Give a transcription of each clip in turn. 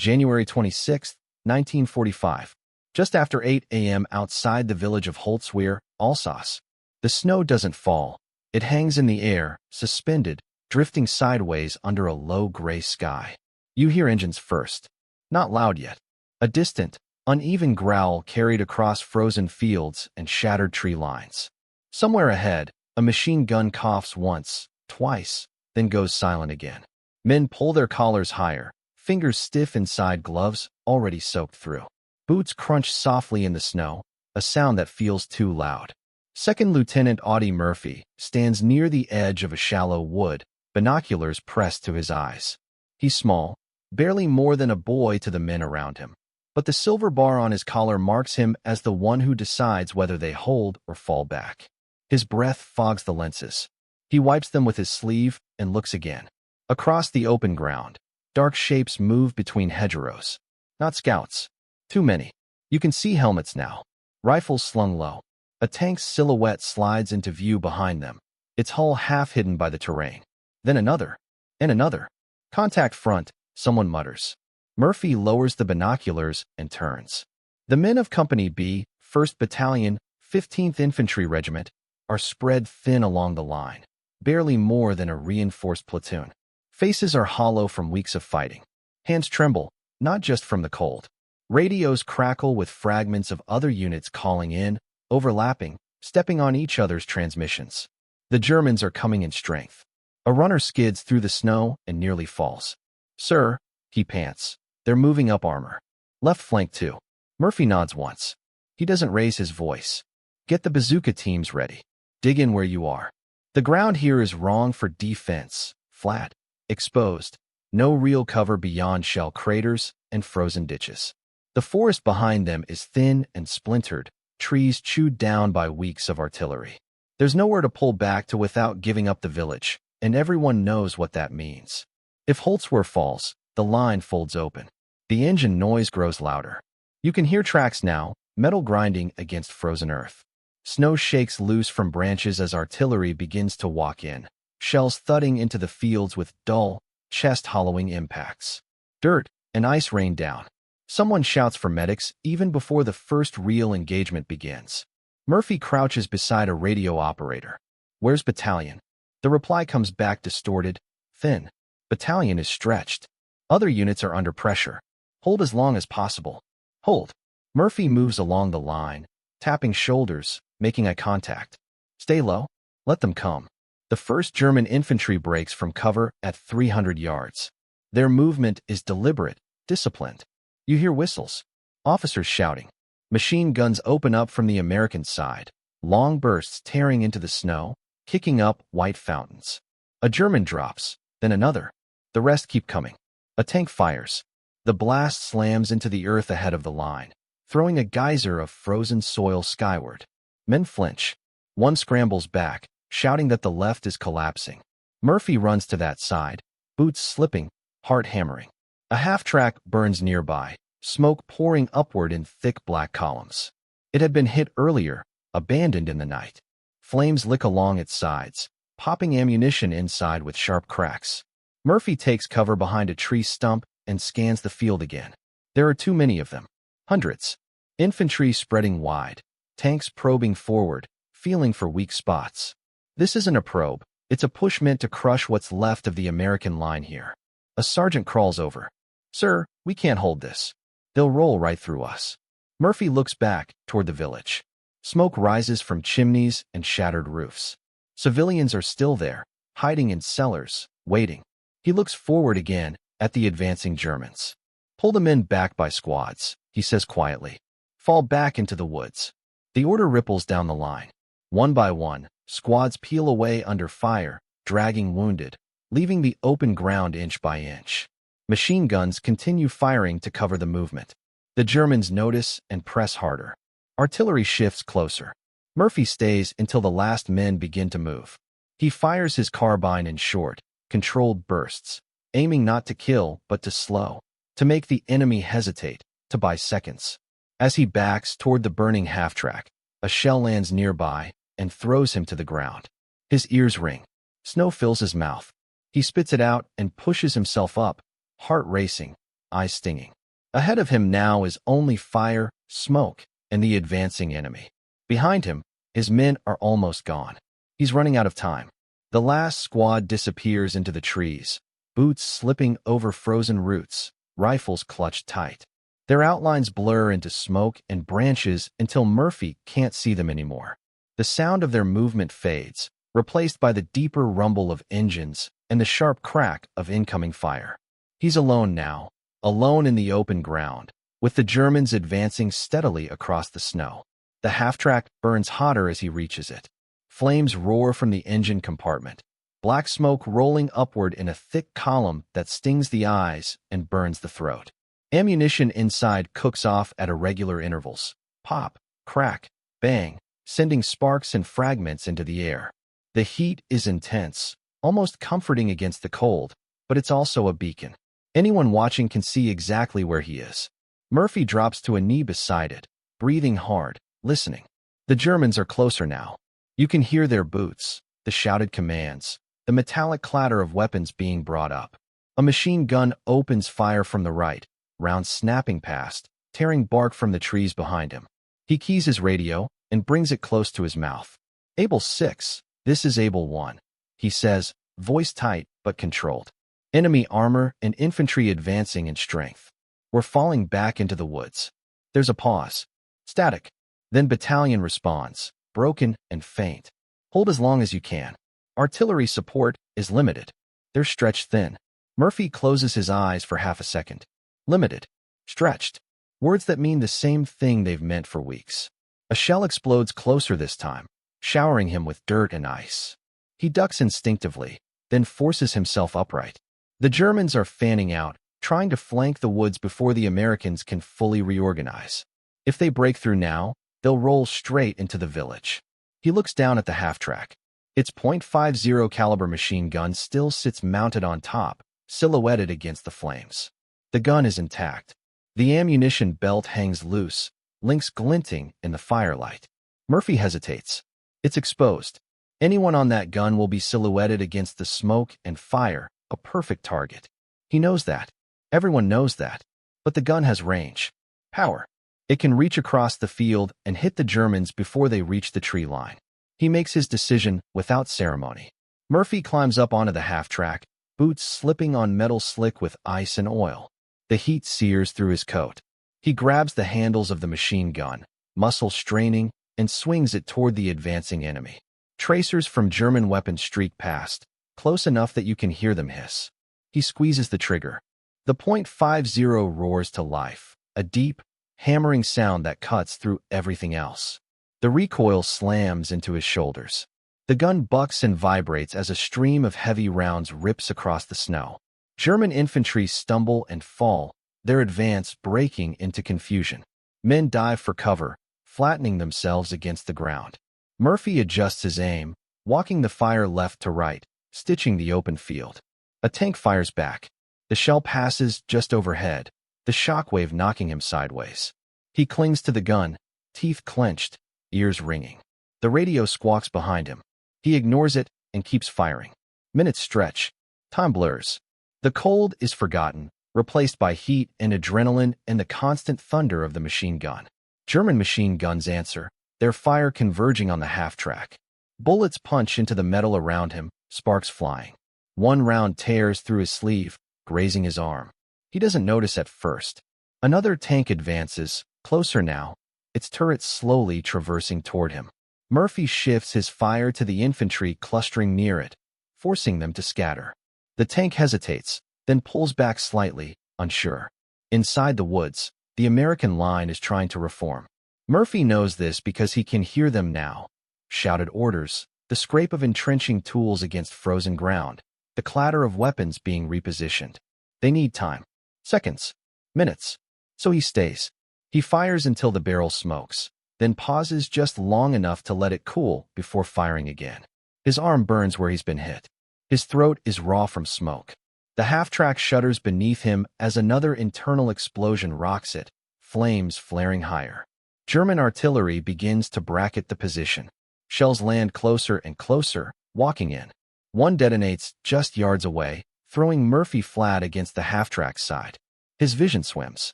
January 26, 1945. Just after 8 a.m. outside the village of Holzwehr, Alsace. The snow doesn't fall. It hangs in the air, suspended, drifting sideways under a low gray sky. You hear engines first. Not loud yet. A distant, uneven growl carried across frozen fields and shattered tree lines. Somewhere ahead, a machine gun coughs once, twice, then goes silent again. Men pull their collars higher, fingers stiff inside gloves already soaked through. Boots crunch softly in the snow, a sound that feels too loud. Second Lieutenant Audie Murphy stands near the edge of a shallow wood, binoculars pressed to his eyes. He's small, barely more than a boy to the men around him, but the silver bar on his collar marks him as the one who decides whether they hold or fall back. His breath fogs the lenses. He wipes them with his sleeve and looks again. Across the open ground, dark shapes move between hedgerows. Not scouts. Too many. You can see helmets now. Rifles slung low. A tank's silhouette slides into view behind them, its hull half hidden by the terrain. Then another. And another. Contact front, someone mutters. Murphy lowers the binoculars and turns. The men of Company B, 1st Battalion, 15th Infantry Regiment, are spread thin along the line, barely more than a reinforced platoon. Faces are hollow from weeks of fighting. Hands tremble, not just from the cold. Radios crackle with fragments of other units calling in, overlapping, stepping on each other's transmissions. The Germans are coming in strength. A runner skids through the snow and nearly falls. "Sir," he pants. "They're moving up armor. Left flank too." Murphy nods once. He doesn't raise his voice. "Get the bazooka teams ready. Dig in where you are." The ground here is wrong for defense. Flat. Exposed. No real cover beyond shell craters and frozen ditches. The forest behind them is thin and splintered, trees chewed down by weeks of artillery. There's nowhere to pull back to without giving up the village, and everyone knows what that means. If Holzwehr falls, the line folds open. The engine noise grows louder. You can hear tracks now, metal grinding against frozen earth. Snow shakes loose from branches as artillery begins to walk in, shells thudding into the fields with dull, chest-hollowing impacts. Dirt and ice rain down. Someone shouts for medics even before the first real engagement begins. Murphy crouches beside a radio operator. "Where's battalion?" The reply comes back distorted, thin. "Battalion is stretched. Other units are under pressure. Hold as long as possible." "Hold." Murphy moves along the line, tapping shoulders, making eye contact. "Stay low. Let them come." The 1st German infantry breaks from cover at 300 yards. Their movement is deliberate, disciplined. You hear whistles. Officers shouting. Machine guns open up from the American side, long bursts tearing into the snow, kicking up white fountains. A German drops, then another. The rest keep coming. A tank fires. The blast slams into the earth ahead of the line, throwing a geyser of frozen soil skyward. Men flinch. One scrambles back, shouting that the left is collapsing. Murphy runs to that side, boots slipping, heart hammering. A half-track burns nearby, smoke pouring upward in thick black columns. It had been hit earlier, abandoned in the night. Flames lick along its sides, popping ammunition inside with sharp cracks. Murphy takes cover behind a tree stump and scans the field again. There are too many of them. Hundreds. Infantry spreading wide, tanks probing forward, feeling for weak spots. This isn't a probe, it's a push meant to crush what's left of the American line here. A sergeant crawls over. "Sir, we can't hold this. They'll roll right through us." Murphy looks back toward the village. Smoke rises from chimneys and shattered roofs. Civilians are still there, hiding in cellars, waiting. He looks forward again at the advancing Germans. "Pull the men back by squads," he says quietly. "Fall back into the woods." The order ripples down the line. One by one, squads peel away under fire, dragging wounded, leaving the open ground inch by inch. Machine guns continue firing to cover the movement. The Germans notice and press harder. Artillery shifts closer. Murphy stays until the last men begin to move. He fires his carbine in short, controlled bursts, aiming not to kill but to slow, to make the enemy hesitate, to buy seconds. As he backs toward the burning half-track, a shell lands nearby and throws him to the ground. His ears ring. Snow fills his mouth. He spits it out and pushes himself up, heart racing, eyes stinging. Ahead of him now is only fire, smoke, and the advancing enemy. Behind him, his men are almost gone. He's running out of time. The last squad disappears into the trees, boots slipping over frozen roots, rifles clutched tight. Their outlines blur into smoke and branches until Murphy can't see them anymore. The sound of their movement fades, replaced by the deeper rumble of engines and the sharp crack of incoming fire. He's alone now, alone in the open ground, with the Germans advancing steadily across the snow. The half-track burns hotter as he reaches it. Flames roar from the engine compartment, black smoke rolling upward in a thick column that stings the eyes and burns the throat. Ammunition inside cooks off at irregular intervals. Pop, crack, bang, sending sparks and fragments into the air. The heat is intense, almost comforting against the cold, but it's also a beacon. Anyone watching can see exactly where he is. Murphy drops to a knee beside it, breathing hard, listening. The Germans are closer now. You can hear their boots, the shouted commands, the metallic clatter of weapons being brought up. A machine gun opens fire from the right, rounds snapping past, tearing bark from the trees behind him. He keys his radio and brings it close to his mouth. Able 6, this is Able 1, he says, voice tight but controlled. Enemy armor and infantry advancing in strength. We're falling back into the woods. There's a pause. Static. Then battalion responds, broken and faint. Hold as long as you can. Artillery support is limited. They're stretched thin. Murphy closes his eyes for half a second. Limited. Stretched. Words that mean the same thing they've meant for weeks. A shell explodes closer this time, showering him with dirt and ice. He ducks instinctively, then forces himself upright. The Germans are fanning out, trying to flank the woods before the Americans can fully reorganize. If they break through now, they'll roll straight into the village. He looks down at the half-track. Its .50 caliber machine gun still sits mounted on top, silhouetted against the flames. The gun is intact. The ammunition belt hangs loose, links glinting in the firelight. Murphy hesitates. It's exposed. Anyone on that gun will be silhouetted against the smoke and fire, a perfect target. He knows that. Everyone knows that. But the gun has range. Power. It can reach across the field and hit the Germans before they reach the tree line. He makes his decision without ceremony. Murphy climbs up onto the half-track, boots slipping on metal slick with ice and oil. The heat sears through his coat. He grabs the handles of the machine gun, muscle straining, and swings it toward the advancing enemy. Tracers from German weapons streak past, close enough that you can hear them hiss. He squeezes the trigger. The .50 roars to life, a deep, hammering sound that cuts through everything else. The recoil slams into his shoulders. The gun bucks and vibrates as a stream of heavy rounds rips across the snow. German infantry stumble and fall, their advance breaking into confusion. Men dive for cover, flattening themselves against the ground. Murphy adjusts his aim, walking the fire left to right, stitching the open field. A tank fires back. The shell passes just overhead, the shockwave knocking him sideways. He clings to the gun, teeth clenched, ears ringing. The radio squawks behind him. He ignores it and keeps firing. Minutes stretch. Time blurs. The cold is forgotten, replaced by heat and adrenaline and the constant thunder of the machine gun. German machine guns answer, their fire converging on the half-track. Bullets punch into the metal around him, sparks flying. One round tears through his sleeve, grazing his arm. He doesn't notice at first. Another tank advances, closer now, its turret slowly traversing toward him. Murphy shifts his fire to the infantry clustering near it, forcing them to scatter. The tank hesitates, then pulls back slightly, unsure. Inside the woods, the American line is trying to reform. Murphy knows this because he can hear them now. Shouted orders, the scrape of entrenching tools against frozen ground, the clatter of weapons being repositioned. They need time. Seconds. Minutes. So he stays. He fires until the barrel smokes, then pauses just long enough to let it cool before firing again. His arm burns where he's been hit. His throat is raw from smoke. The half-track shudders beneath him as another internal explosion rocks it, flames flaring higher. German artillery begins to bracket the position. Shells land closer and closer, walking in. One detonates just yards away, throwing Murphy flat against the half-track's side. His vision swims.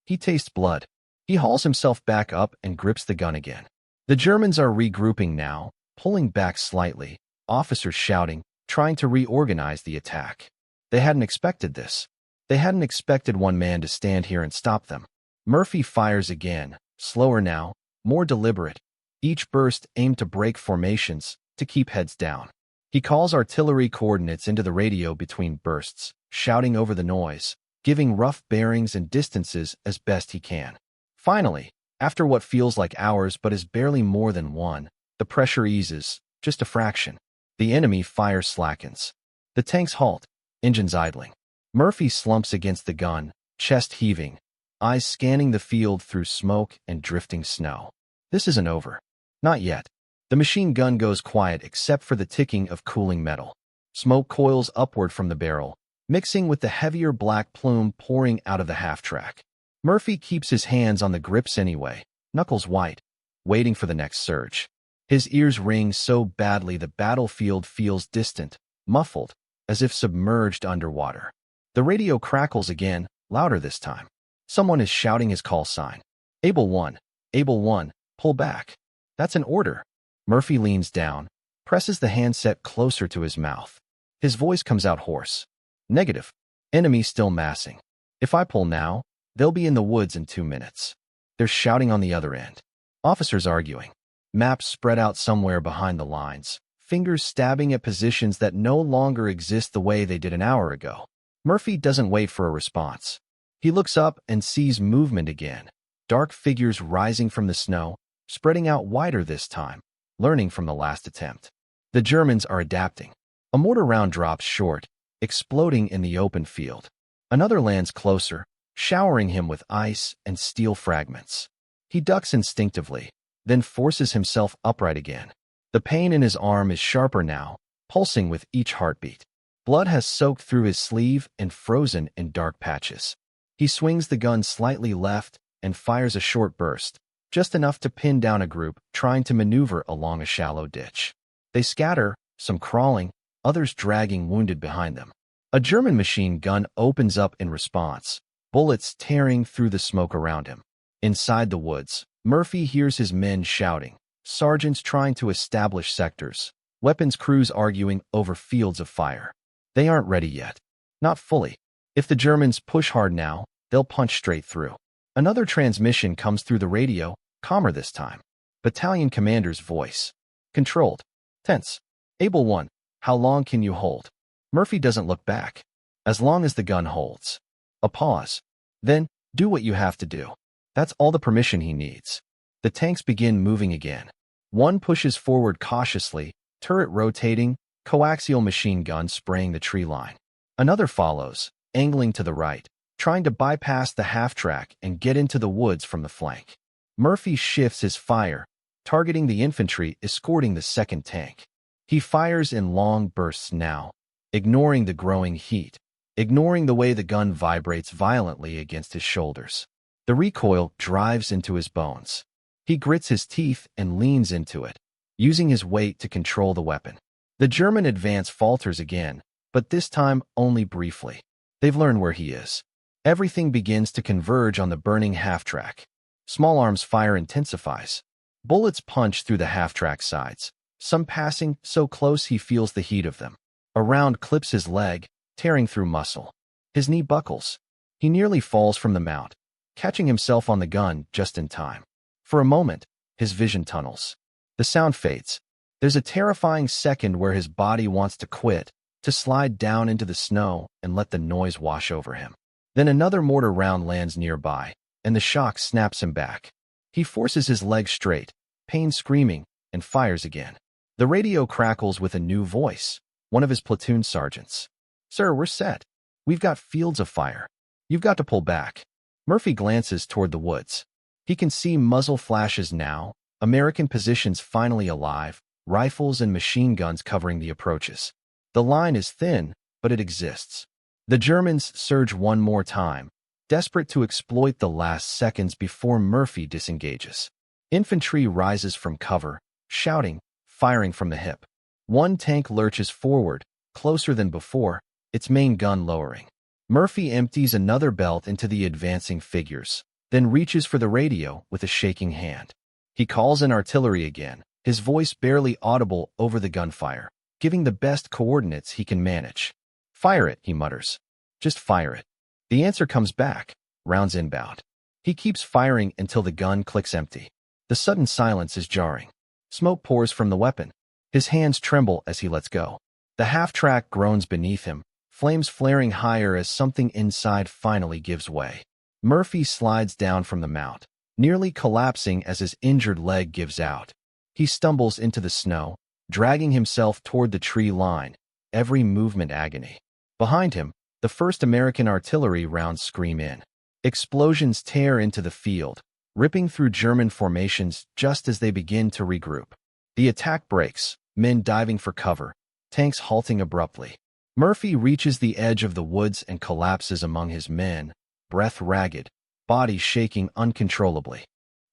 He tastes blood. He hauls himself back up and grips the gun again. The Germans are regrouping now, pulling back slightly, officers shouting, trying to reorganize the attack. They hadn't expected this. They hadn't expected one man to stand here and stop them. Murphy fires again, slower now, more deliberate. Each burst aimed to break formations, to keep heads down. He calls artillery coordinates into the radio between bursts, shouting over the noise, giving rough bearings and distances as best he can. Finally, after what feels like hours but is barely more than one, the pressure eases, just a fraction. The enemy fire slackens. The tanks halt, engines idling. Murphy slumps against the gun, chest heaving, eyes scanning the field through smoke and drifting snow. This isn't over. Not yet. The machine gun goes quiet except for the ticking of cooling metal. Smoke coils upward from the barrel, mixing with the heavier black plume pouring out of the half-track. Murphy keeps his hands on the grips anyway, knuckles white, waiting for the next surge. His ears ring so badly the battlefield feels distant, muffled, as if submerged underwater. The radio crackles again, louder this time. Someone is shouting his call sign. Able 1, Able 1, pull back. That's an order. Murphy leans down, presses the handset closer to his mouth. His voice comes out hoarse. Negative. Enemy still massing. If I pull now, they'll be in the woods in 2 minutes. They're shouting on the other end. Officers arguing. Maps spread out somewhere behind the lines, fingers stabbing at positions that no longer exist the way they did an hour ago. Murphy doesn't wait for a response. He looks up and sees movement again. Dark figures rising from the snow, spreading out wider this time, learning from the last attempt. The Germans are adapting. A mortar round drops short, exploding in the open field. Another lands closer, showering him with ice and steel fragments. He ducks instinctively, then forces himself upright again. The pain in his arm is sharper now, pulsing with each heartbeat. Blood has soaked through his sleeve and frozen in dark patches. He swings the gun slightly left and fires a short burst, just enough to pin down a group trying to maneuver along a shallow ditch. They scatter, some crawling, others dragging wounded behind them. A German machine gun opens up in response, bullets tearing through the smoke around him. Inside the woods, Murphy hears his men shouting, sergeants trying to establish sectors, weapons crews arguing over fields of fire. They aren't ready yet. Not fully. If the Germans push hard now, they'll punch straight through. Another transmission comes through the radio, calmer this time. Battalion commander's voice. Controlled. Tense. Able 1, how long can you hold? Murphy doesn't look back. As long as the gun holds. A pause. Then, do what you have to do. That's all the permission he needs. The tanks begin moving again. One pushes forward cautiously, turret rotating, coaxial machine gun spraying the tree line. Another follows, angling to the right, trying to bypass the half-track and get into the woods from the flank. Murphy shifts his fire, targeting the infantry escorting the second tank. He fires in long bursts now, ignoring the growing heat, ignoring the way the gun vibrates violently against his shoulders. The recoil drives into his bones. He grits his teeth and leans into it, using his weight to control the weapon. The German advance falters again, but this time only briefly. They've learned where he is. Everything begins to converge on the burning half-track. Small arms fire intensifies. Bullets punch through the half-track sides, some passing so close he feels the heat of them. A round clips his leg, tearing through muscle. His knee buckles. He nearly falls from the mount, catching himself on the gun just in time. For a moment, his vision tunnels. The sound fades. There's a terrifying second where his body wants to quit, to slide down into the snow and let the noise wash over him. Then another mortar round lands nearby, and the shock snaps him back. He forces his legs straight, pain screaming, and fires again. The radio crackles with a new voice, one of his platoon sergeants. Sir, we're set. We've got fields of fire. You've got to pull back. Murphy glances toward the woods. He can see muzzle flashes now, American positions finally alive, rifles and machine guns covering the approaches. The line is thin, but it exists. The Germans surge one more time, desperate to exploit the last seconds before Murphy disengages. Infantry rises from cover, shouting, firing from the hip. One tank lurches forward, closer than before, its main gun lowering. Murphy empties another belt into the advancing figures, then reaches for the radio with a shaking hand. He calls in artillery again, his voice barely audible over the gunfire, giving the best coordinates he can manage. "Fire it," he mutters. "Just fire it." The answer comes back, rounds inbound. He keeps firing until the gun clicks empty. The sudden silence is jarring. Smoke pours from the weapon. His hands tremble as he lets go. The half-track groans beneath him, flames flaring higher as something inside finally gives way. Murphy slides down from the mount, nearly collapsing as his injured leg gives out. He stumbles into the snow, dragging himself toward the tree line, every movement agony. Behind him, the first American artillery rounds scream in. Explosions tear into the field, ripping through German formations just as they begin to regroup. The attack breaks, men diving for cover, tanks halting abruptly. Murphy reaches the edge of the woods and collapses among his men, breath ragged, body shaking uncontrollably.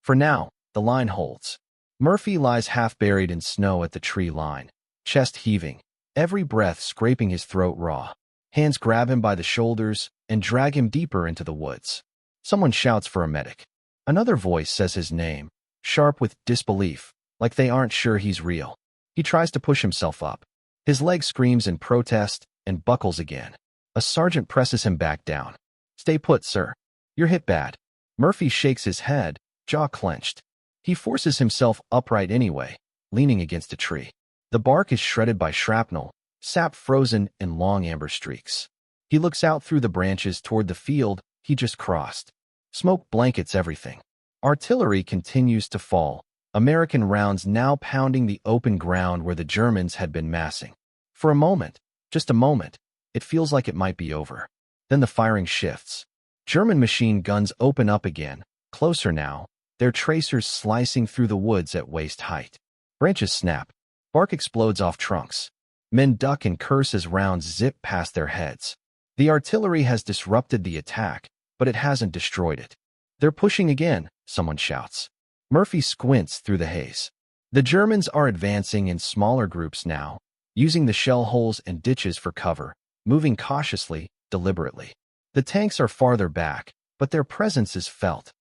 For now, the line holds. Murphy lies half buried in snow at the tree line, chest heaving, every breath scraping his throat raw. Hands grab him by the shoulders and drag him deeper into the woods. Someone shouts for a medic. Another voice says his name, sharp with disbelief, like they aren't sure he's real. He tries to push himself up. His leg screams in protest and buckles again. A sergeant presses him back down. "Stay put, sir. You're hit bad." Murphy shakes his head, jaw clenched. He forces himself upright anyway, leaning against a tree. The bark is shredded by shrapnel, sap frozen in long amber streaks. He looks out through the branches toward the field he just crossed. Smoke blankets everything. Artillery continues to fall, American rounds now pounding the open ground where the Germans had been massing. For a moment, just a moment, it feels like it might be over. Then the firing shifts. German machine guns open up again, closer now, their tracers slicing through the woods at waist height. Branches snap. Bark explodes off trunks. Men duck and curse as rounds zip past their heads. The artillery has disrupted the attack, but it hasn't destroyed it. "They're pushing again," someone shouts. Murphy squints through the haze. The Germans are advancing in smaller groups now, using the shell holes and ditches for cover, moving cautiously, deliberately. The tanks are farther back, but their presence is felt.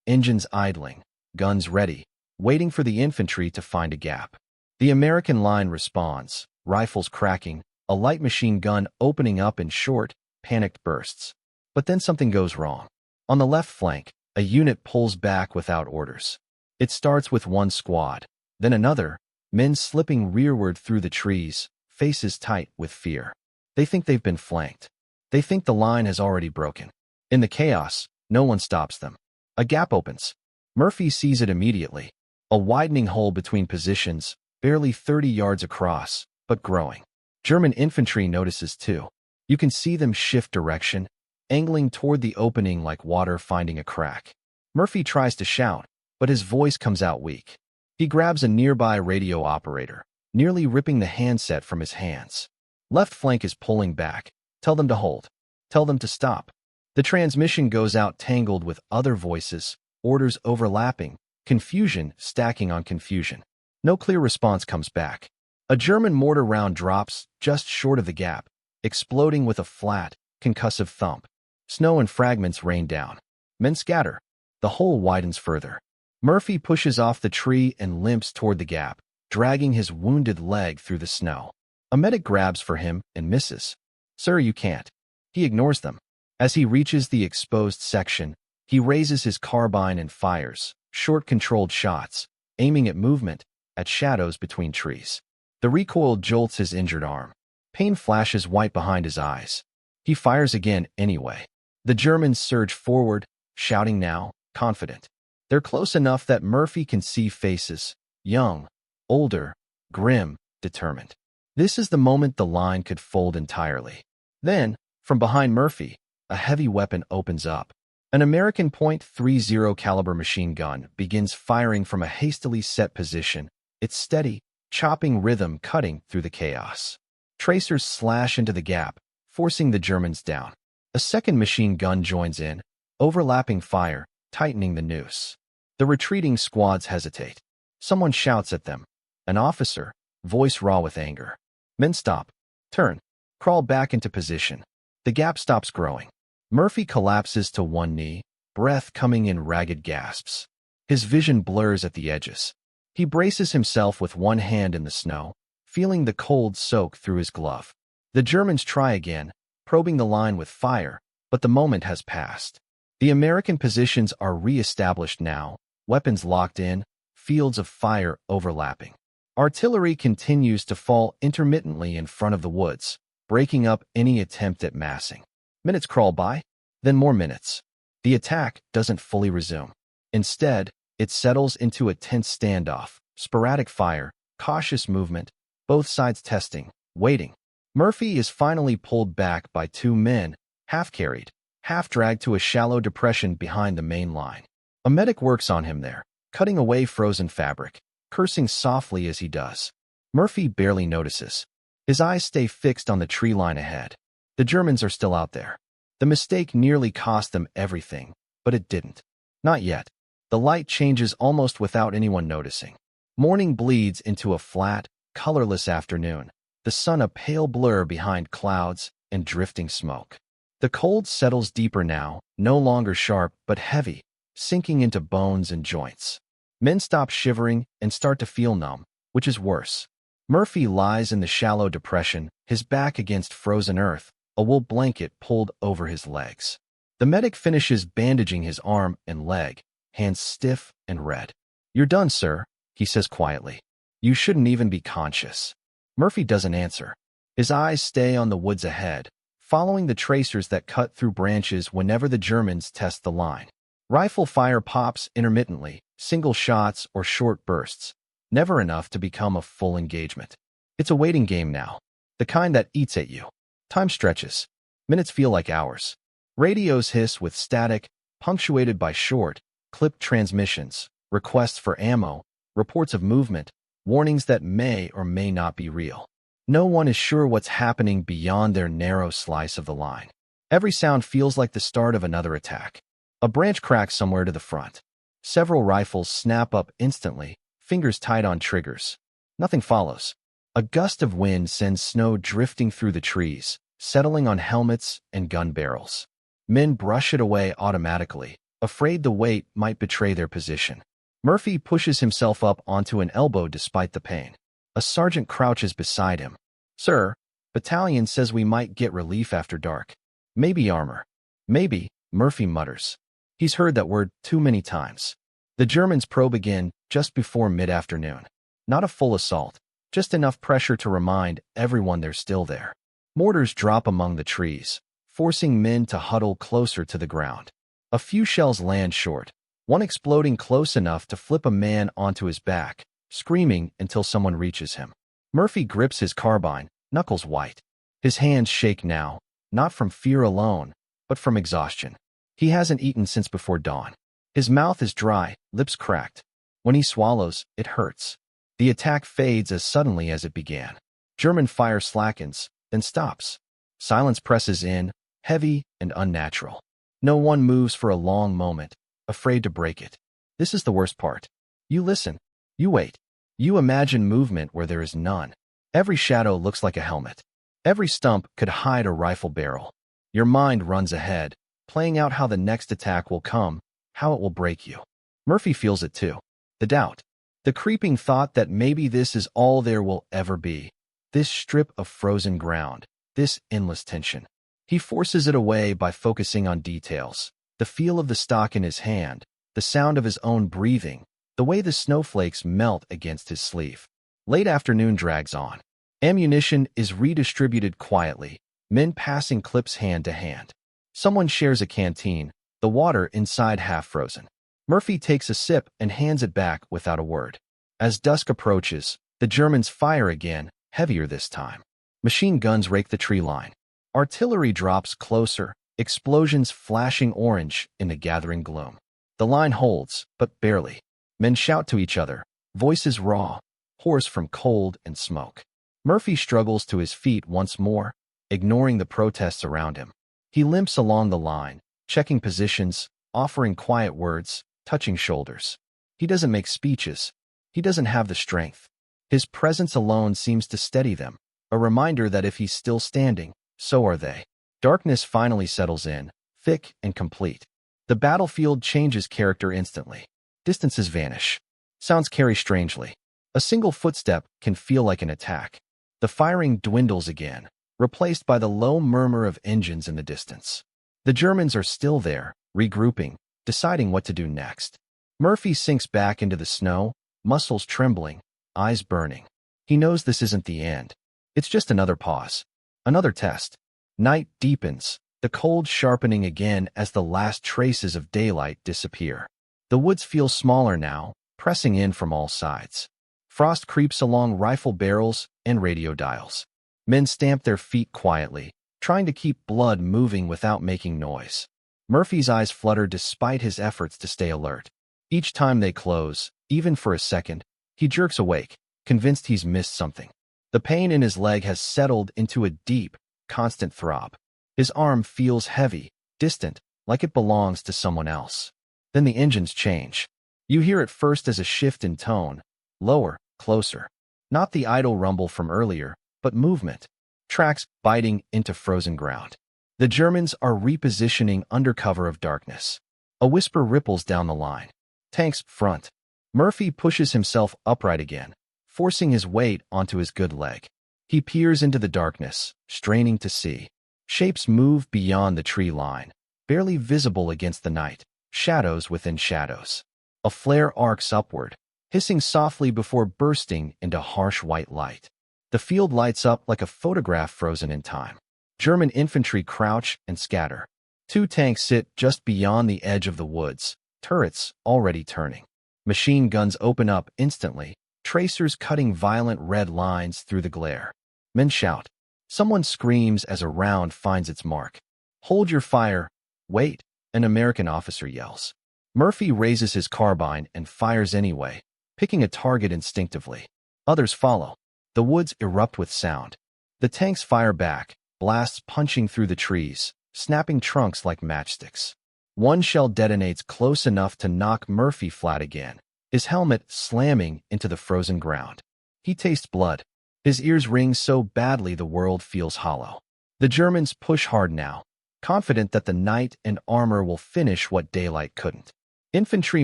Engines idling, guns ready, waiting for the infantry to find a gap. The American line responds, rifles cracking, a light machine gun opening up in short, panicked bursts. But then something goes wrong. On the left flank, a unit pulls back without orders. It starts with one squad, then another, men slipping rearward through the trees, faces tight with fear. They think they've been flanked. They think the line has already broken. In the chaos, no one stops them. A gap opens. Murphy sees it immediately. A widening hole between positions, barely 30 yards across, but growing. German infantry notices too. You can see them shift direction, angling toward the opening like water finding a crack. Murphy tries to shout, but his voice comes out weak. He grabs a nearby radio operator, nearly ripping the handset from his hands. Left flank is pulling back. Tell them to hold. Tell them to stop. The transmission goes out tangled with other voices, orders overlapping, confusion stacking on confusion. No clear response comes back. A German mortar round drops just short of the gap, exploding with a flat, concussive thump. Snow and fragments rain down. Men scatter. The hole widens further. Murphy pushes off the tree and limps toward the gap, dragging his wounded leg through the snow. A medic grabs for him and misses. "Sir, you can't." He ignores them. As he reaches the exposed section, he raises his carbine and fires, short controlled shots, aiming at movement, at shadows between trees. The recoil jolts his injured arm. Pain flashes white behind his eyes. He fires again anyway. The Germans surge forward, shouting now, confident. They're close enough that Murphy can see faces, young, older, grim, determined. This is the moment the line could fold entirely. Then, from behind Murphy, a heavy weapon opens up. An American .30 caliber machine gun begins firing from a hastily set position, its steady, chopping rhythm cutting through the chaos. Tracers slash into the gap, forcing the Germans down. A second machine gun joins in, overlapping fire, tightening the noose. The retreating squads hesitate. Someone shouts at them. An officer, voice raw with anger. Men stop. Turn. Crawl back into position. The gap stops growing. Murphy collapses to one knee, breath coming in ragged gasps. His vision blurs at the edges. He braces himself with one hand in the snow, feeling the cold soak through his glove. The Germans try again, probing the line with fire, but the moment has passed. The American positions are re-established now, weapons locked in, fields of fire overlapping. Artillery continues to fall intermittently in front of the woods, breaking up any attempt at massing. Minutes crawl by, then more minutes. The attack doesn't fully resume. Instead, it settles into a tense standoff, sporadic fire, cautious movement, both sides testing, waiting. Murphy is finally pulled back by two men, half-carried, half-dragged to a shallow depression behind the main line. A medic works on him there, cutting away frozen fabric, cursing softly as he does. Murphy barely notices. His eyes stay fixed on the tree line ahead. The Germans are still out there. The mistake nearly cost them everything, but it didn't. Not yet. The light changes almost without anyone noticing. Morning bleeds into a flat, colorless afternoon, the sun a pale blur behind clouds and drifting smoke. The cold settles deeper now, no longer sharp but heavy, sinking into bones and joints. Men stop shivering and start to feel numb, which is worse. Murphy lies in the shallow depression, his back against frozen earth, a wool blanket pulled over his legs. The medic finishes bandaging his arm and leg, hands stiff and red. "You're done, sir," he says quietly. "You shouldn't even be conscious." Murphy doesn't answer. His eyes stay on the woods ahead, following the tracers that cut through branches whenever the Germans test the line. Rifle fire pops intermittently, single shots or short bursts, never enough to become a full engagement. It's a waiting game now, the kind that eats at you. Time stretches. Minutes feel like hours. Radios hiss with static, punctuated by short, clipped transmissions, requests for ammo, reports of movement, warnings that may or may not be real. No one is sure what's happening beyond their narrow slice of the line. Every sound feels like the start of another attack. A branch cracks somewhere to the front. Several rifles snap up instantly, fingers tight on triggers. Nothing follows. A gust of wind sends snow drifting through the trees, settling on helmets and gun barrels. Men brush it away automatically, afraid the weight might betray their position. Murphy pushes himself up onto an elbow despite the pain. A sergeant crouches beside him. "Sir, battalion says we might get relief after dark. Maybe armor." "Maybe," Murphy mutters. He's heard that word too many times. The Germans probe again just before mid-afternoon. Not a full assault, just enough pressure to remind everyone they're still there. Mortars drop among the trees, forcing men to huddle closer to the ground. A few shells land short, one exploding close enough to flip a man onto his back, screaming until someone reaches him. Murphy grips his carbine, knuckles white. His hands shake now, not from fear alone, but from exhaustion. He hasn't eaten since before dawn. His mouth is dry, lips cracked. When he swallows, it hurts. The attack fades as suddenly as it began. German fire slackens, then stops. Silence presses in, heavy and unnatural. No one moves for a long moment, afraid to break it. This is the worst part. You listen. You wait. You imagine movement where there is none. Every shadow looks like a helmet. Every stump could hide a rifle barrel. Your mind runs ahead, playing out how the next attack will come, how it will break you. Murphy feels it too. The doubt. The creeping thought that maybe this is all there will ever be. This strip of frozen ground. This endless tension. He forces it away by focusing on details. The feel of the stock in his hand, the sound of his own breathing, the way the snowflakes melt against his sleeve. Late afternoon drags on. Ammunition is redistributed quietly, men passing clips hand to hand. Someone shares a canteen, the water inside half frozen. Murphy takes a sip and hands it back without a word. As dusk approaches, the Germans fire again, heavier this time. Machine guns rake the tree line. Artillery drops closer, explosions flashing orange in the gathering gloom. The line holds, but barely. Men shout to each other, voices raw, hoarse from cold and smoke. Murphy struggles to his feet once more, ignoring the protests around him. He limps along the line, checking positions, offering quiet words, touching shoulders. He doesn't make speeches. He doesn't have the strength. His presence alone seems to steady them, a reminder that if he's still standing, so are they. Darkness finally settles in, thick and complete. The battlefield changes character instantly. Distances vanish. Sounds carry strangely. A single footstep can feel like an attack. The firing dwindles again, replaced by the low murmur of engines in the distance. The Germans are still there, regrouping, deciding what to do next. Murphy sinks back into the snow, muscles trembling, eyes burning. He knows this isn't the end. It's just another pause. Another test. Night deepens, the cold sharpening again as the last traces of daylight disappear. The woods feel smaller now, pressing in from all sides. Frost creeps along rifle barrels and radio dials. Men stamp their feet quietly, trying to keep blood moving without making noise. Murphy's eyes flutter despite his efforts to stay alert. Each time they close, even for a second, he jerks awake, convinced he's missed something. The pain in his leg has settled into a deep, constant throb. His arm feels heavy, distant, like it belongs to someone else. Then the engines change. You hear it first as a shift in tone, lower, closer. Not the idle rumble from earlier, but movement. Tracks biting into frozen ground. The Germans are repositioning under cover of darkness. A whisper ripples down the line. Tanks front. Murphy pushes himself upright again, forcing his weight onto his good leg. He peers into the darkness, straining to see. Shapes move beyond the tree line, barely visible against the night, shadows within shadows. A flare arcs upward, hissing softly before bursting into harsh white light. The field lights up like a photograph frozen in time. German infantry crouch and scatter. 2 tanks sit just beyond the edge of the woods, turrets already turning. Machine guns open up instantly, tracers cutting violent red lines through the glare. Men shout. Someone screams as a round finds its mark. Hold your fire. Wait, an American officer yells. Murphy raises his carbine and fires anyway, picking a target instinctively. Others follow. The woods erupt with sound. The tanks fire back, blasts punching through the trees, snapping trunks like matchsticks. One shell detonates close enough to knock Murphy flat again, his helmet slamming into the frozen ground. He tastes blood. His ears ring so badly the world feels hollow. The Germans push hard now, confident that the night and armor will finish what daylight couldn't. Infantry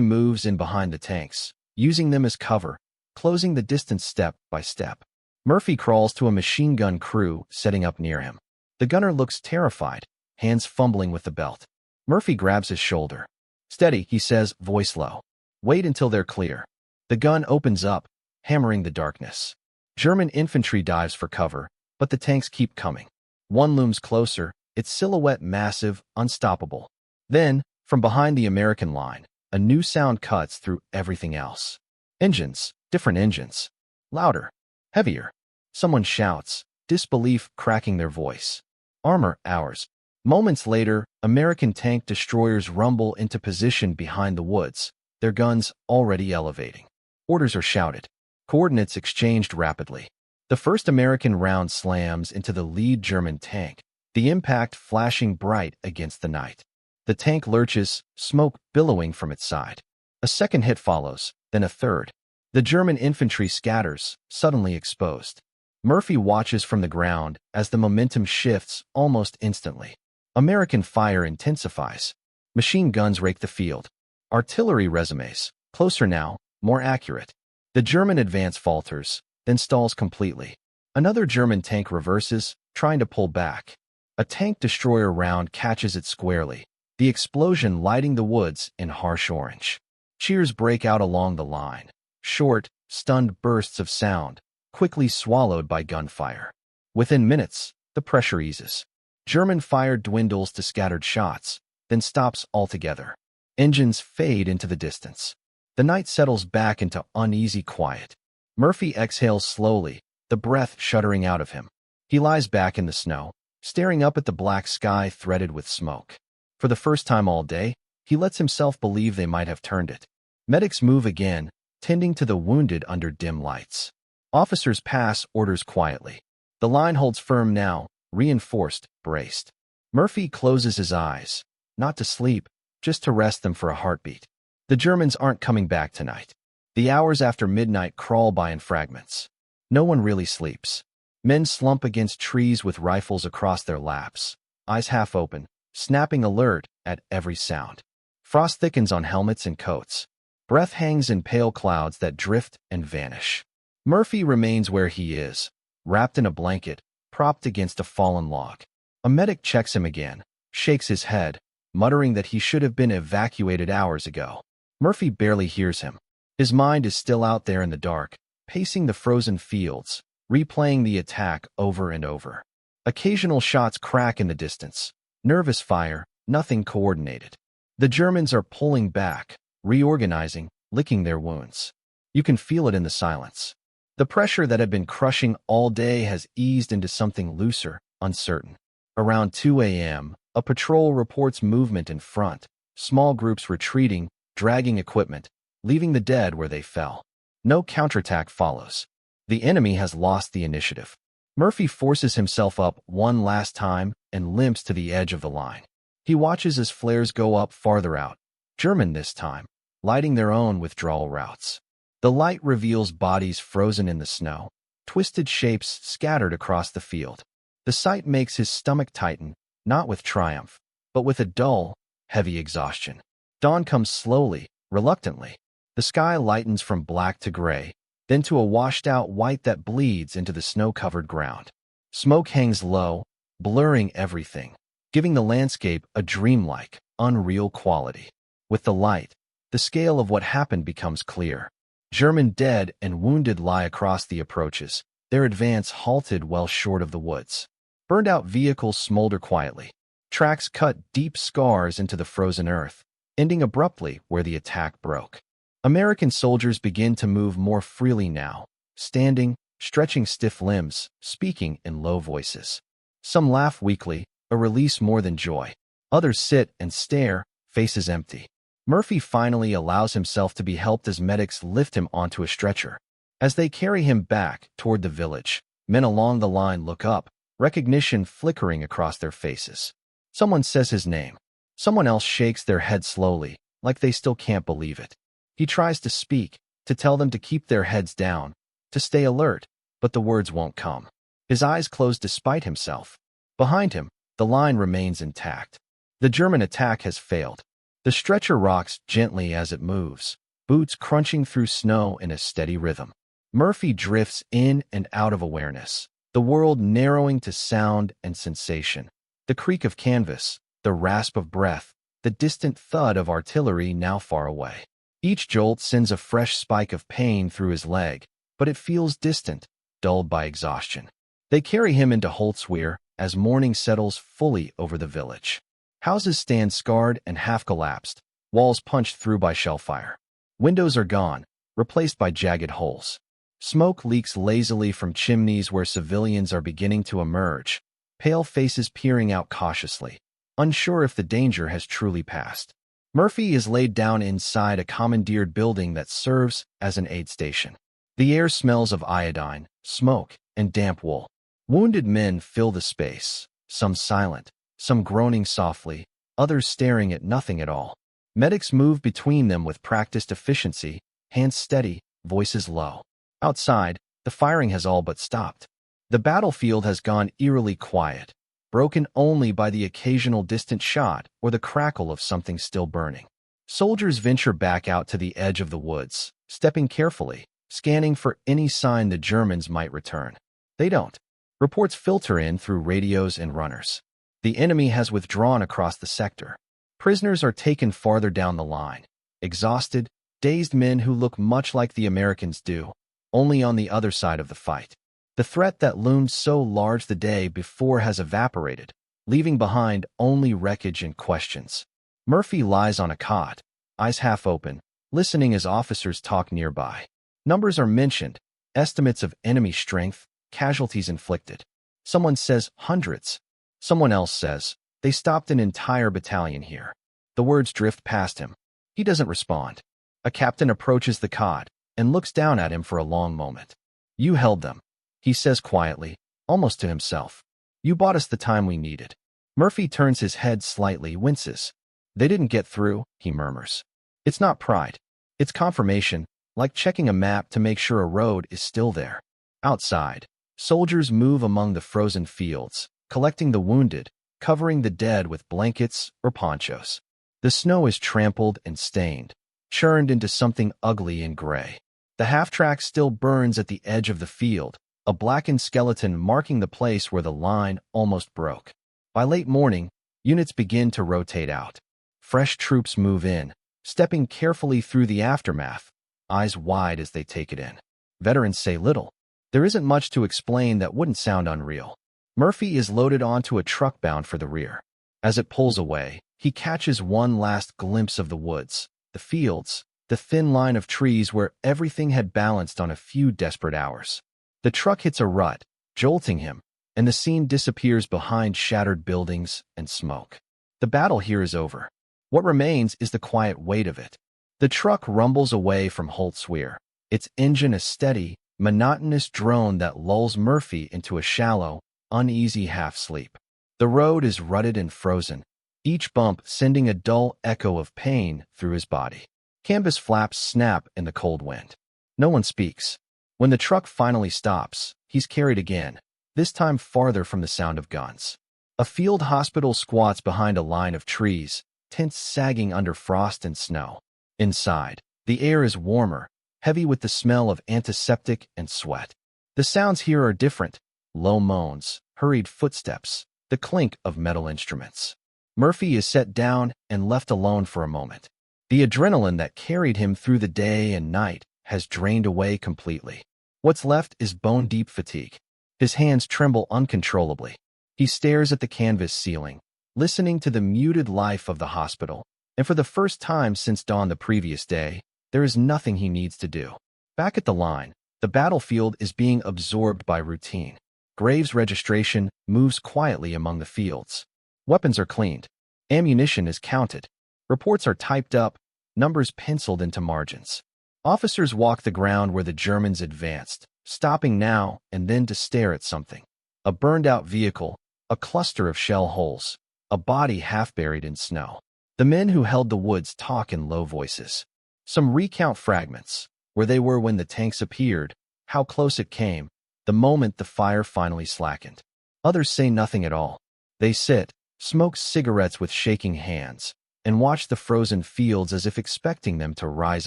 moves in behind the tanks, using them as cover, closing the distance step by step. Murphy crawls to a machine gun crew setting up near him. The gunner looks terrified, hands fumbling with the belt. Murphy grabs his shoulder. Steady, he says, voice low. Wait until they're clear. The gun opens up, hammering the darkness. German infantry dives for cover, but the tanks keep coming. One looms closer, its silhouette massive, unstoppable. Then, from behind the American line, a new sound cuts through everything else. Engines, different engines. Louder, heavier. Someone shouts, disbelief cracking their voice. Armor, ours. Moments later, American tank destroyers rumble into position behind the woods, their guns already elevating. Orders are shouted. Coordinates exchanged rapidly. The first American round slams into the lead German tank, the impact flashing bright against the night. The tank lurches, smoke billowing from its side. A second hit follows, then a third. The German infantry scatters, suddenly exposed. Murphy watches from the ground as the momentum shifts almost instantly. American fire intensifies. Machine guns rake the field. Artillery resumes, closer now, more accurate. The German advance falters, then stalls completely. Another German tank reverses, trying to pull back. A tank destroyer round catches it squarely, the explosion lighting the woods in harsh orange. Cheers break out along the line. Short, stunned bursts of sound, quickly swallowed by gunfire. Within minutes, the pressure eases. German fire dwindles to scattered shots, then stops altogether. Engines fade into the distance. The night settles back into uneasy quiet. Murphy exhales slowly, the breath shuddering out of him. He lies back in the snow, staring up at the black sky threaded with smoke. For the first time all day, he lets himself believe they might have turned it. Medics move again, tending to the wounded under dim lights. Officers pass orders quietly. The line holds firm now, reinforced, braced. Murphy closes his eyes, not to sleep, just to rest them for a heartbeat. The Germans aren't coming back tonight. The hours after midnight crawl by in fragments. No one really sleeps. Men slump against trees with rifles across their laps, eyes half open, snapping alert at every sound. Frost thickens on helmets and coats. Breath hangs in pale clouds that drift and vanish. Murphy remains where he is, wrapped in a blanket, propped against a fallen log. A medic checks him again, shakes his head, muttering that he should have been evacuated hours ago. Murphy barely hears him. His mind is still out there in the dark, pacing the frozen fields, replaying the attack over and over. Occasional shots crack in the distance. Nervous fire, nothing coordinated. The Germans are pulling back, reorganizing, licking their wounds. You can feel it in the silence. The pressure that had been crushing all day has eased into something looser, uncertain. Around 2 a.m., a patrol reports movement in front, small groups retreating, dragging equipment, leaving the dead where they fell. No counterattack follows. The enemy has lost the initiative. Murphy forces himself up one last time and limps to the edge of the line. He watches as flares go up farther out, German this time, lighting their own withdrawal routes. The light reveals bodies frozen in the snow, twisted shapes scattered across the field. The sight makes his stomach tighten, not with triumph, but with a dull, heavy exhaustion. Dawn comes slowly, reluctantly. The sky lightens from black to gray, then to a washed-out white that bleeds into the snow-covered ground. Smoke hangs low, blurring everything, giving the landscape a dreamlike, unreal quality. With the light, the scale of what happened becomes clear. German dead and wounded lie across the approaches, their advance halted well short of the woods. Burned-out vehicles smolder quietly. Tracks cut deep scars into the frozen earth, ending abruptly where the attack broke. American soldiers begin to move more freely now, standing, stretching stiff limbs, speaking in low voices. Some laugh weakly, a release more than joy. Others sit and stare, faces empty. Murphy finally allows himself to be helped as medics lift him onto a stretcher. As they carry him back toward the village, men along the line look up, recognition flickering across their faces. Someone says his name. Someone else shakes their head slowly, like they still can't believe it. He tries to speak, to tell them to keep their heads down, to stay alert, but the words won't come. His eyes close despite himself. Behind him, the line remains intact. The German attack has failed. The stretcher rocks gently as it moves, boots crunching through snow in a steady rhythm. Murphy drifts in and out of awareness, the world narrowing to sound and sensation. The creak of canvas, the rasp of breath, the distant thud of artillery now far away. Each jolt sends a fresh spike of pain through his leg, but it feels distant, dulled by exhaustion. They carry him into WWII as morning settles fully over the village. Houses stand scarred and half-collapsed, walls punched through by shellfire. Windows are gone, replaced by jagged holes. Smoke leaks lazily from chimneys where civilians are beginning to emerge, pale faces peering out cautiously, unsure if the danger has truly passed. Murphy is laid down inside a commandeered building that serves as an aid station. The air smells of iodine, smoke, and damp wool. Wounded men fill the space, some silent, some groaning softly, others staring at nothing at all. Medics move between them with practiced efficiency, hands steady, voices low. Outside, the firing has all but stopped. The battlefield has gone eerily quiet, broken only by the occasional distant shot or the crackle of something still burning. Soldiers venture back out to the edge of the woods, stepping carefully, scanning for any sign the Germans might return. They don't. Reports filter in through radios and runners. The enemy has withdrawn across the sector. Prisoners are taken farther down the line. Exhausted, dazed men who look much like the Americans do, only on the other side of the fight. The threat that loomed so large the day before has evaporated, leaving behind only wreckage and questions. Murphy lies on a cot, eyes half open, listening as officers talk nearby. Numbers are mentioned, estimates of enemy strength, casualties inflicted. Someone says hundreds. Someone else says, they stopped an entire battalion here. The words drift past him. He doesn't respond. A captain approaches the cot and looks down at him for a long moment. You held them, he says quietly, almost to himself. You bought us the time we needed. Murphy turns his head slightly, winces. They didn't get through, he murmurs. It's not pride. It's confirmation, like checking a map to make sure a road is still there. Outside, soldiers move among the frozen fields, collecting the wounded, covering the dead with blankets or ponchos. The snow is trampled and stained, churned into something ugly and gray. The half-track still burns at the edge of the field, a blackened skeleton marking the place where the line almost broke. By late morning, units begin to rotate out. Fresh troops move in, stepping carefully through the aftermath, eyes wide as they take it in. Veterans say little. There isn't much to explain that wouldn't sound unreal. Murphy is loaded onto a truck bound for the rear. As it pulls away, he catches one last glimpse of the woods, the fields, the thin line of trees where everything had balanced on a few desperate hours. The truck hits a rut, jolting him, and the scene disappears behind shattered buildings and smoke. The battle here is over. What remains is the quiet weight of it. The truck rumbles away from Holt's Weir, its engine a steady, monotonous drone that lulls Murphy into a shallow, uneasy half-sleep. The road is rutted and frozen, each bump sending a dull echo of pain through his body. Canvas flaps snap in the cold wind. No one speaks. When the truck finally stops, he's carried again, this time farther from the sound of guns. A field hospital squats behind a line of trees, tents sagging under frost and snow. Inside, the air is warmer, heavy with the smell of antiseptic and sweat. The sounds here are different: low moans, hurried footsteps, the clink of metal instruments. Murphy is set down and left alone for a moment. The adrenaline that carried him through the day and night has drained away completely. What's left is bone-deep fatigue. His hands tremble uncontrollably. He stares at the canvas ceiling, listening to the muted life of the hospital, and for the first time since dawn the previous day, there is nothing he needs to do. Back at the line, the battlefield is being absorbed by routine. Graves registration moves quietly among the fields. Weapons are cleaned. Ammunition is counted. Reports are typed up, numbers penciled into margins. Officers walk the ground where the Germans advanced, stopping now and then to stare at something. A burned-out vehicle, a cluster of shell holes, a body half buried in snow. The men who held the woods talk in low voices. Some recount fragments, where they were when the tanks appeared, how close it came, the moment the fire finally slackened. Others say nothing at all. They sit, smoke cigarettes with shaking hands, and watch the frozen fields as if expecting them to rise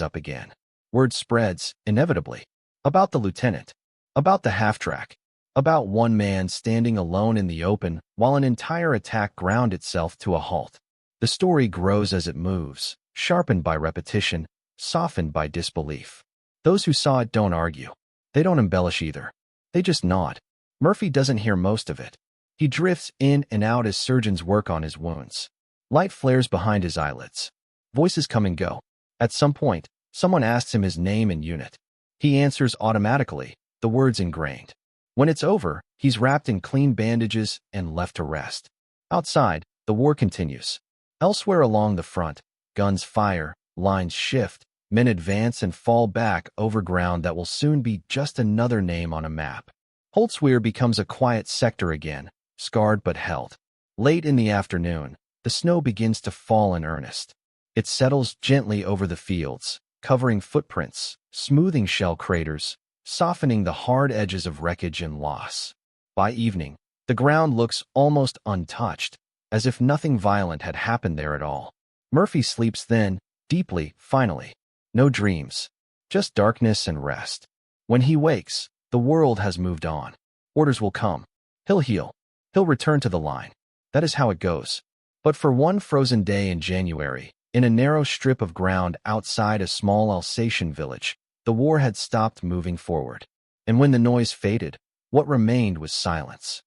up again. Word spreads, inevitably, about the lieutenant, about the half-track, about one man standing alone in the open while an entire attack ground itself to a halt. The story grows as it moves, sharpened by repetition, softened by disbelief. Those who saw it don't argue. They don't embellish either. They just nod. Murphy doesn't hear most of it. He drifts in and out as surgeons work on his wounds. Light flares behind his eyelids. Voices come and go. At some point, someone asks him his name and unit. He answers automatically, the words ingrained. When it's over, he's wrapped in clean bandages and left to rest. Outside, the war continues. Elsewhere along the front, guns fire, lines shift, men advance and fall back over ground that will soon be just another name on a map. Holt's Weir becomes a quiet sector again, scarred but held. Late in the afternoon, the snow begins to fall in earnest. It settles gently over the fields, covering footprints, smoothing shell craters, softening the hard edges of wreckage and loss. By evening, the ground looks almost untouched, as if nothing violent had happened there at all. Murphy sleeps then, deeply, finally. No dreams, just darkness and rest. When he wakes, the world has moved on. Orders will come. He'll heal. He'll return to the line. That is how it goes. But for one frozen day in January, in a narrow strip of ground outside a small Alsatian village, the war had stopped moving forward. And when the noise faded, what remained was silence.